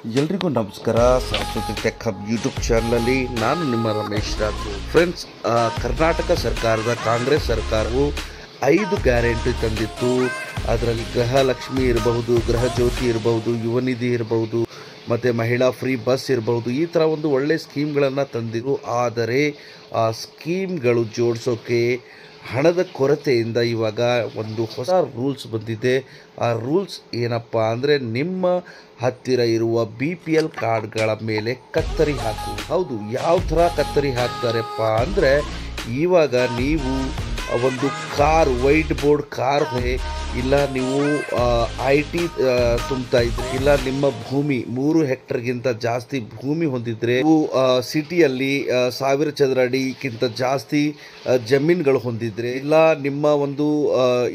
ಎಲ್ರಿಗೂ ನಮಸ್ಕಾರ. Saraswati tech hub YouTube ಚಾನಲಲ್ಲಿ ನಾನು ನಿಮ್ಮ ರಮೇಶ್ ರಾಥೋಡ್. ಫ್ರೆಂಡ್ಸ್, ಕರ್ನಾಟಕ ಸರ್ಕಾರದ ಕಾಂಗ್ರೆಸ್ ಸರ್ಕಾರವು 5 ಗ್ಯಾರಂಟಿ ತಂದಿತ್ತು. ಅದರಲ್ಲಿ ಗೃಹಲಕ್ಷ್ಮಿ ಇರಬಹುದು, ಗೃಹ ಜ್ಯೋತಿ ಇರಬಹುದು, ಯುವ ನಿಧಿ ಇರಬಹುದು, ಮತ್ತು ಮಹಿಳಾ ಫ್ರೀ ಬಸ್ ಇರಬಹುದು. ಈ ಥರ ಒಂದು ಒಳ್ಳೆಯ ಸ್ಕೀಮ್ಗಳನ್ನು ತಂದಿದ್ದು. ಆದರೆ ಆ ಸ್ಕೀಮ್ಗಳು ಜೋಡಿಸೋಕೆ ಹಣದ ಕೊರತೆಯಿಂದ ಇವಾಗ ಒಂದು ಹೊಸ ರೂಲ್ಸ್ ಬಂದಿದೆ. ಆ ರೂಲ್ಸ್ ಏನಪ್ಪ ಅಂದರೆ, ನಿಮ್ಮ ಹತ್ತಿರ ಇರುವ BPL ಕಾರ್ಡ್ಗಳ ಮೇಲೆ ಕತ್ತರಿ ಹಾಕು. ಹೌದು, ಯಾವ ಥರ ಕತ್ತರಿ ಹಾಕ್ತಾರಪ್ಪ ಅಂದರೆ, ಇವಾಗ ನೀವು ಒಂದು ಕಾರ್, ವೈಟ್ ಬೋರ್ಡ್ ಕಾರ್, ಇಲ್ಲ ನೀವು IT ತುಂಬ್ತಾ ಇದ್ರಿ, ಇಲ್ಲ ನಿಮ್ಮ ಭೂಮಿ 3 ಹೆಕ್ಟರ್ಗಿಂತ ಜಾಸ್ತಿ ಭೂಮಿ ಹೊಂದಿದ್ರೆ, ನೀವು ಸಿಟಿಯಲ್ಲಿ 1000 ಚದರ ಅಡಿಗಿಂತ ಜಾಸ್ತಿ ಜಮೀನುಗಳು ಹೊಂದಿದ್ರೆ, ಇಲ್ಲ ನಿಮ್ಮ ಒಂದು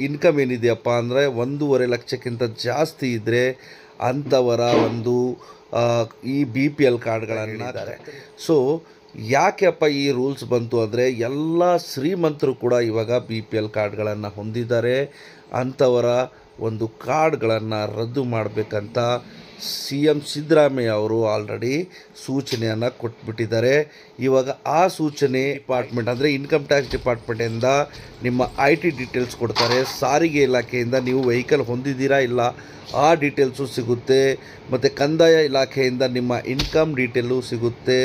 ಇನ್ಕಮ್ ಏನಿದೆಯಪ್ಪ ಅಂದರೆ 1.5 ಲಕ್ಷಕ್ಕಿಂತ ಜಾಸ್ತಿ ಇದ್ದರೆ, ಅಂಥವರ ಒಂದು ಈ BPL ಕಾರ್ಡ್ಗಳನ್ನು ಇದ್ದಾರೆ. ಸೊ ಯಾಕೆಪ್ಪ ಈ ರೂಲ್ಸ್ ಬಂತು ಅಂದರೆ, ಎಲ್ಲ ಶ್ರೀಮಂತರು ಕೂಡ ಇವಾಗ BPL ಕಾರ್ಡ್ಗಳನ್ನು ಹೊಂದಿದ್ದಾರೆ. ಅಂಥವರ ಒಂದು ಕಾರ್ಡ್ಗಳನ್ನು ರದ್ದು ಮಾಡಬೇಕಂತ CM ಸಿದ್ದರಾಮಯ್ಯ ಅವರು ಆಲ್ರೆಡಿ ಸೂಚನೆಯನ್ನು ಕೊಟ್ಬಿಟ್ಟಿದ್ದಾರೆ. ಇವಾಗ ಆ ಸೂಚನೆ ಡಿಪಾರ್ಟ್ಮೆಂಟ್ ಅಂದರೆ ಇನ್ಕಮ್ ಟ್ಯಾಕ್ಸ್ ಡಿಪಾರ್ಟ್ಮೆಂಟಿಂದ ನಿಮ್ಮ IT ಡೀಟೇಲ್ಸ್ ಕೊಡ್ತಾರೆ. ಸಾರಿಗೆ ಇಲಾಖೆಯಿಂದ ನೀವು ವೆಹಿಕಲ್ ಹೊಂದಿದ್ದೀರಾ ಇಲ್ಲ ಆ ಡೀಟೇಲ್ಸು ಸಿಗುತ್ತೆ, ಮತ್ತು ಕಂದಾಯ ಇಲಾಖೆಯಿಂದ ನಿಮ್ಮ ಇನ್ಕಮ್ ಡೀಟೇಲು ಸಿಗುತ್ತೆ.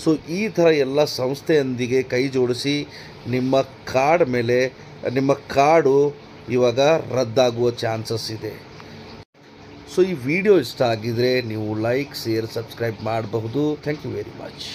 ಸೊ ಈ ಥರ ಎಲ್ಲ ಸಂಸ್ಥೆಯೊಂದಿಗೆ ಕೈ ಜೋಡಿಸಿ ನಿಮ್ಮ ಕಾರ್ಡ್ ಮೇಲೆ ನಿಮ್ಮ ಕಾರ್ಡು ಇವಾಗ ರದ್ದಾಗುವ ಚಾನ್ಸಸ್ ಇದೆ. ಸೊ ಈ ವಿಡಿಯೋ ಇಷ್ಟ ಆಗಿದರೆ ನೀವು ಲೈಕ್, ಶೇರ್, ಸಬ್ಸ್ಕ್ರೈಬ್ ಮಾಡಬಹುದು. Thank you very much.